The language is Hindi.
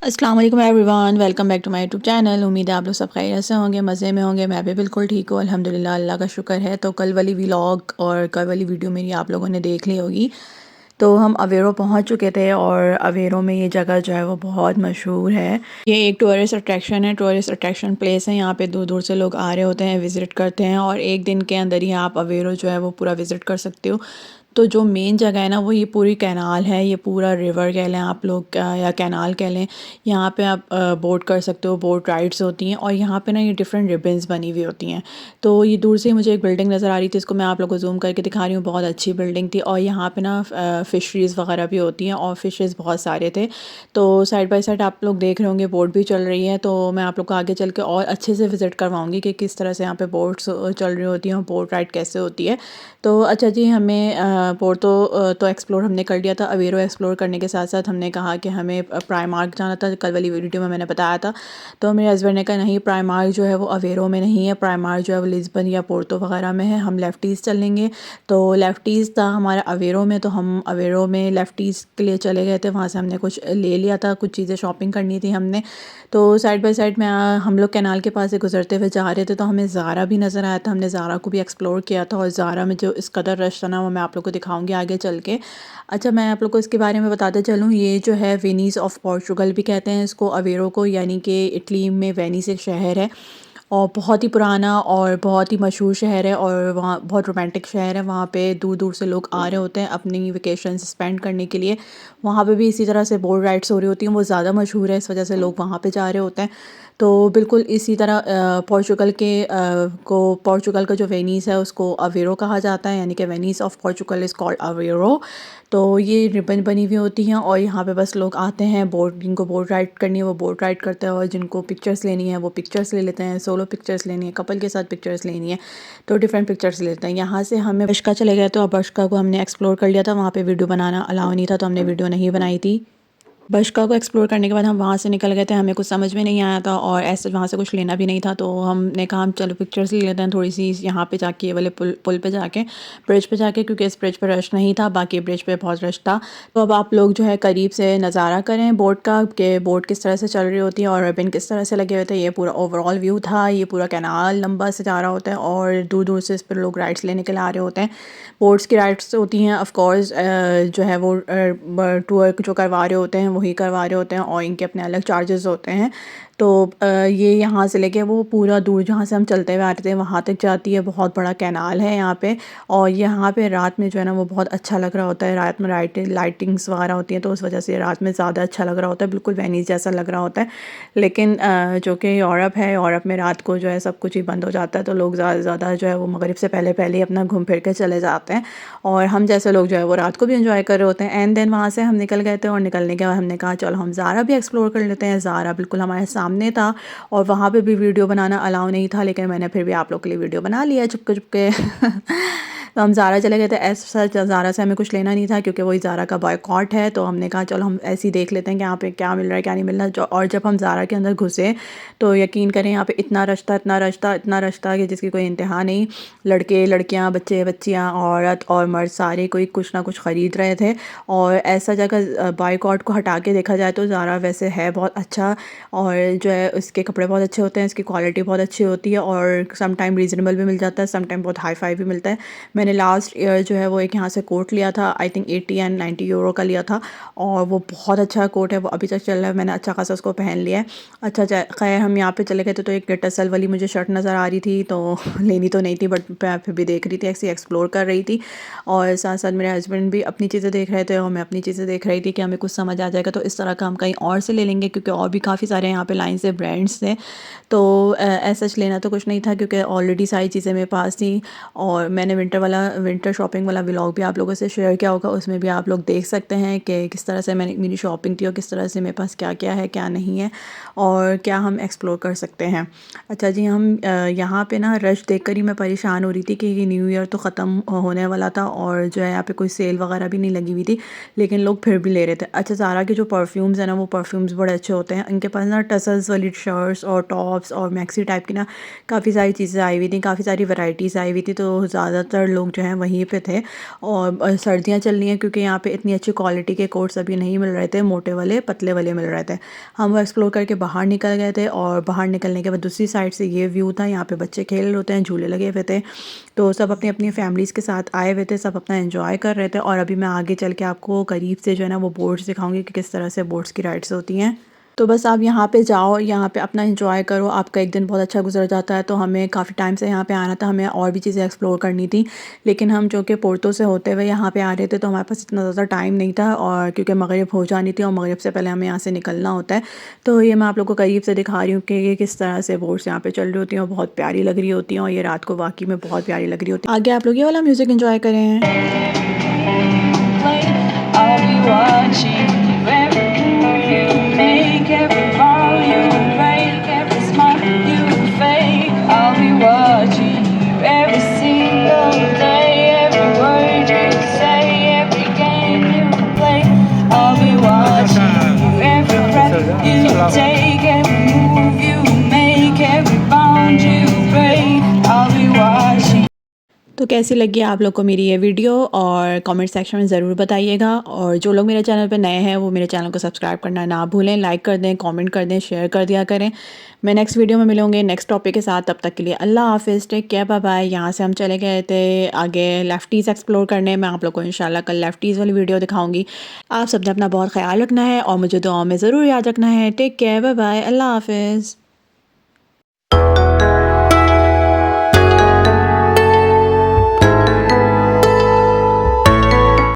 अस्सलाम वालेकुम everyone, welcome back to my YouTube channel. उम्मीद है आप लोग सब खैरियत से होंगे, मज़े में होंगे। मैं भी बिल्कुल ठीक हूँ अल्हम्दुलिल्लाह, अल्लाह का शुक्र है। तो कल वाली व्लॉग और कल वाली वीडियो मेरी आप लोगों ने देख ली होगी। तो हम अवेरो पहुँच चुके थे और अवेरो में ये जगह जो है वो बहुत मशहूर है। ये एक टूरिस्ट अट्रैक्शन है, टूरिस्ट अट्रैक्शन प्लेस है। यहाँ पे दूर दूर से लोग आ रहे होते हैं, विज़िट करते हैं और एक दिन के अंदर ही आप अवेरो जो है वो पूरा विज़िट कर सकते हो। तो जो मेन जगह है ना वो ये पूरी कैनाल है, ये पूरा रिवर कह लें आप लोग या कैनाल कह लें। यहाँ पे आप बोट कर सकते हो, बोट राइड्स होती हैं और यहाँ पे ना ये डिफरेंट रिबन्स बनी हुई होती हैं। तो ये दूर से ही मुझे एक बिल्डिंग नज़र आ रही थी, इसको मैं आप लोगों को जूम करके दिखा रही हूँ। बहुत अच्छी बिल्डिंग थी और यहाँ पे ना फ़िशरीज़ वगैरह भी होती हैं और फ़िशेज़ बहुत सारे थे। तो साइड बाय साइड आप लोग देख रहे होंगे बोट भी चल रही है। तो मैं आप लोग को आगे चल के और अच्छे से विज़िट करवाऊँगी कि किस तरह से यहाँ पे बोट्स चल रही होती हैं और बोट राइड कैसे होती है। तो अच्छा जी, हमें पोर्ट तो एक्सप्लोर हमने कर लिया था। अवेरो एक्सप्लोर करने के साथ साथ हमने कहा कि हमें प्राइमार्क जाना था, कल वाली वीडियो में मैंने बताया था। तो मेरे हस्बैंड ने कहा नहीं, प्राइमार्क जो है वो अवेरो में नहीं है, प्राइमार्क जो है वो लिस्बन या पोर्तो वगैरह में है, हम लेफ्टीज़ चलेंगे। तो लेफ्टीज़ था हमारा अवेरो में, तो हम अवेरो में लेफ्टीज़ के लिए चले गए थे। वहाँ से हमने कुछ ले लिया था, कुछ चीज़ें शॉपिंग करनी थी हमने। तो साइड बाय साइड में हम लोग कैनाल के पास से गुजरते हुए जा रहे थे तो हमें ज़ारा भी नज़र आया था। हमने ज़ारा को भी एक्सप्लोर किया था और ज़ारा में जो इस कदर रश था ना वो मैं आप लोग को दिखाऊंगी आगे चल के। अच्छा, मैं आप लोग को इसके बारे में बताते चलूँ। ये जो है वेनिस ऑफ पोर्चुगल भी कहते हैं इसको, अवेरो को, यानी कि इटली में वेनिस एक शहर है और बहुत ही पुराना और बहुत ही मशहूर शहर है और वहाँ बहुत रोमांटिक शहर है। वहाँ पे दूर दूर से लोग आ रहे होते हैं अपनी वेकेशन स्पेंड करने के लिए। वहाँ पे भी इसी तरह से बोट राइड्स हो रही होती हैं, वो ज़्यादा मशहूर है, इस वजह से लोग वहाँ पे जा रहे होते हैं। तो बिल्कुल इसी तरह पोर्चुगल का जो वेनिस है उसको अवेरो कहा जाता है, यानी कि Venice of Portugal is called Aveiro. तो ये रिबन बनी हुई होती हैं और यहाँ पे बस लोग आते हैं, बोट जिनको बोट राइड करनी है वो बोट राइड करते हैं और जिनको पिक्चर्स लेनी है वो पिक्चर्स ले लेते हैं। सोलो पिक्चर्स लेनी है, कपल के साथ पिक्चर्स लेनी है तो डिफरेंट पिक्चर्स लेते हैं। यहाँ से हमें बशका चले गए, तो अब बशका को हमने एक्सप्लोर कर लिया था। वहाँ पे वीडियो बनाना अलाउ नहीं था तो हमने वीडियो नहीं बनाई थी। बशका को एक्सप्लोर करने के बाद हम वहाँ से निकल गए थे, हमें कुछ समझ में नहीं आया था और ऐसे वहाँ से कुछ लेना भी नहीं था। तो हमने कहा हम चलो पिक्चर्स ले लेते हैं थोड़ी सी यहाँ पे जाके, ये वाले पुल पे जाके, ब्रिज पे जाके, क्योंकि इस ब्रिज पे रश नहीं था, बाकी ब्रिज पे बहुत रश था। तो अब आप लोग जो है करीब से नज़ारा करें बोट का कि बोट किस तरह से चल रही होती है और रिबन किस तरह से लगे हुए थे। ये पूरा ओवरऑल व्यू था, ये पूरा कैनाल लंबा से जा रहा होता है और दूर दूर से इस पर लोग राइड्स लेने के लिए आ रहे होते हैं। बोट्स की राइड्स होती हैं ऑफ कोर्स, जो है वो टूर जो करवा रहे होते हैं वही करवा रहे होते हैं और इनके अपने अलग चार्जेस होते हैं। तो ये यहाँ से लेके वो पूरा दूर जहाँ से हम चलते हुए आ रहे थे वहाँ तक जाती है। बहुत बड़ा कैनाल है यहाँ पे और यहाँ पे रात में जो है ना वो बहुत अच्छा लग रहा होता है। रात में लाइटिंग्स वगैरह होती हैं तो उस वजह से रात में ज़्यादा अच्छा लग रहा होता है, बिल्कुल वेनिस जैसा लग रहा होता है। लेकिन जो कि यूरोप है, यूरोप में रात को जो है सब कुछ ही बंद हो जाता है तो लोग ज़्यादा से ज़्यादा जो है वो मगरिब से पहले पहले ही अपना घूम फिर के चले जाते हैं और हम जैसे लोग जो है वो रात को भी एंजॉय कर रहे होते हैं। एंड देन वहाँ से हम निकल गए थे और निकलने के बाद हमने कहा चलो हम ज़ारा भी एक्सप्लोर कर लेते हैं। ज़ारा बिल्कुल हमारे सामने था और वहाँ पे भी वीडियो बनाना अलाउ नहीं था, लेकिन मैंने फिर भी आप लोग के लिए वीडियो बना लिया चुपके चुपके तो हम ज़ारा चले गए थे। ऐसा ज़ारा से हमें कुछ लेना नहीं था क्योंकि वही ज़ारा का बॉयकॉट है। तो हमने कहा चलो हम ऐसे ही देख लेते हैं कि यहाँ पे क्या मिल रहा है क्या नहीं मिल रहा। और जब हम ज़ारा के अंदर घुसे तो यकीन करें यहाँ पे इतना रश था, इतना रश था, इतना रश था कि जिसकी कोई इंतहा नहीं। लड़के लड़कियाँ, बच्चे बच्चियाँ, औरत और मर्द सारे कोई कुछ ना कुछ ख़रीद रहे थे। और ऐसा जगह बॉयकॉट को हटा के देखा जाए तो ज़ारा वैसे है बहुत अच्छा और जो है उसके कपड़े बहुत अच्छे होते हैं, इसकी क्वालिटी बहुत अच्छी होती है और सम टाइम रीज़नेबल भी मिल जाता है, सम टाइम बहुत हाई फाई भी मिलता है। मैंने लास्ट ईयर जो है वो एक यहाँ से कोट लिया था, आई थिंक 80 एंड 90 यूरो का लिया था और वो बहुत अच्छा कोट है, वो अभी तक चल रहा है, मैंने अच्छा खासा उसको पहन लिया है। अच्छा खैर हम यहाँ पे चले गए थे तो एक टसल वाली मुझे शर्ट नज़र आ रही थी तो लेनी तो नहीं थी बट मैं फिर भी देख रही थी, ऐसे एक्सप्लोर कर रही थी और साथ साथ मेरे हस्बैंड भी अपनी चीज़ें देख रहे थे और मैं अपनी चीज़ें देख रही थी कि हमें कुछ समझ आ जाएगा तो इस तरह का हम कहीं और से ले लेंगे क्योंकि और भी काफ़ी सारे यहाँ पे लाइन से ब्रांड्स थे। तो ऐसा लेना तो कुछ नहीं था क्योंकि ऑलरेडी सारी चीज़ें मेरे पास थी और मैंने विंटर शॉपिंग वाला व्लॉग भी आप लोगों से शेयर किया होगा, उसमें भी आप लोग देख सकते हैं कि किस तरह से मेरी शॉपिंग थी और किस तरह से मेरे पास क्या क्या है क्या नहीं है और क्या हम एक्सप्लोर कर सकते हैं। अच्छा जी, हम यहाँ पे ना रश देखकर ही मैं परेशान हो रही थी कि ये न्यू ईयर तो ख़त्म होने वाला था और जो है यहाँ पे कोई सेल वगैरह भी नहीं लगी हुई थी, लेकिन लोग फिर भी ले रहे थे। अच्छा, ज़ारा के जो परफ्यूम्स हैं ना वो परफ्यूम्स बड़े अच्छे होते हैं, इनके पास ना टसल्स वाली शर्ट्स और टॉप्स और मैक्सी टाइप की ना काफ़ी सारी चीज़ें आई हुई थी, काफ़ी सारी वैरायटीज़ आई हुई थी। तो ज़्यादातर लोग जो हैं वहीं पे थे और सर्दियाँ चल रही हैं क्योंकि यहाँ पे इतनी अच्छी क्वालिटी के कोट्स अभी नहीं मिल रहे थे, मोटे वाले पतले वाले मिल रहे थे। हम वो एक्सप्लोर करके बाहर निकल गए थे और बाहर निकलने के बाद दूसरी साइड से ये व्यू था, यहाँ पे बच्चे खेल रहे होते हैं, झूले लगे हुए थे, तो सब अपनी अपनी फैमिलीज़ के साथ आए हुए थे, सब अपना एंजॉय कर रहे थे। और अभी मैं आगे चल के आपको करीब से जो है ना वो बोट्स दिखाऊंगी कि किस तरह से बोट्स की राइड्स होती हैं। तो बस आप यहाँ पे जाओ, यहाँ पे अपना एंजॉय करो, आपका एक दिन बहुत अच्छा गुजर जाता है। तो हमें काफ़ी टाइम से यहाँ पे आना था, हमें और भी चीज़ें एक्सप्लोर करनी थी, लेकिन हम जो कि पोर्तो से होते हुए यहाँ पे आ रहे थे तो हमारे पास इतना ज़्यादा टाइम नहीं था, और क्योंकि मगरिब हो जानी थी और मगरिब से पहले हमें यहाँ से निकलना होता है। तो ये मैं आप लोग को करीब से दिखा रही हूँ कि ये किस तरह से बोट्स यहाँ पे चल रही होती हैं और बहुत प्यारी लग रही होती हैं, और ये रात को वाकई में बहुत प्यारी लग रही होती है। आगे आप लोग ये वाला म्यूज़िक एंजॉय करें। I'll be watching you every move you make, every vow you break, every smile you fake. I'll be watching you every single day, every word you say, every game you play. I'll be watching you every breath you take, every move you make, every bound you break. I'll be watching। तो कैसी लगी आप लोग को मेरी ये वीडियो, और कमेंट सेक्शन में ज़रूर बताइएगा। और जो लोग मेरे चैनल पे नए हैं वो मेरे चैनल को सब्सक्राइब करना ना भूलें, लाइक कर दें, कमेंट कर दें, शेयर कर दिया करें। मैं नेक्स्ट वीडियो में मिलूँगी नेक्स्ट टॉपिक के साथ, तब तक के लिए अल्लाह हाफ़िज़, टेक केयर, बाय बाय। यहाँ से हम चले गए थे आगे लेफ्टीज़ एक्सप्लोर करने। मैं आप लोग को इंशाल्लाह कल लेफ्टीज़ वाली वीडियो दिखाऊँगी। आप सबने अपना बहुत ख्याल रखना है और मुझे दुआ में ज़रूर याद रखना है। टेक केयर, बाय बाय, अल्लाह हाफ़िज़।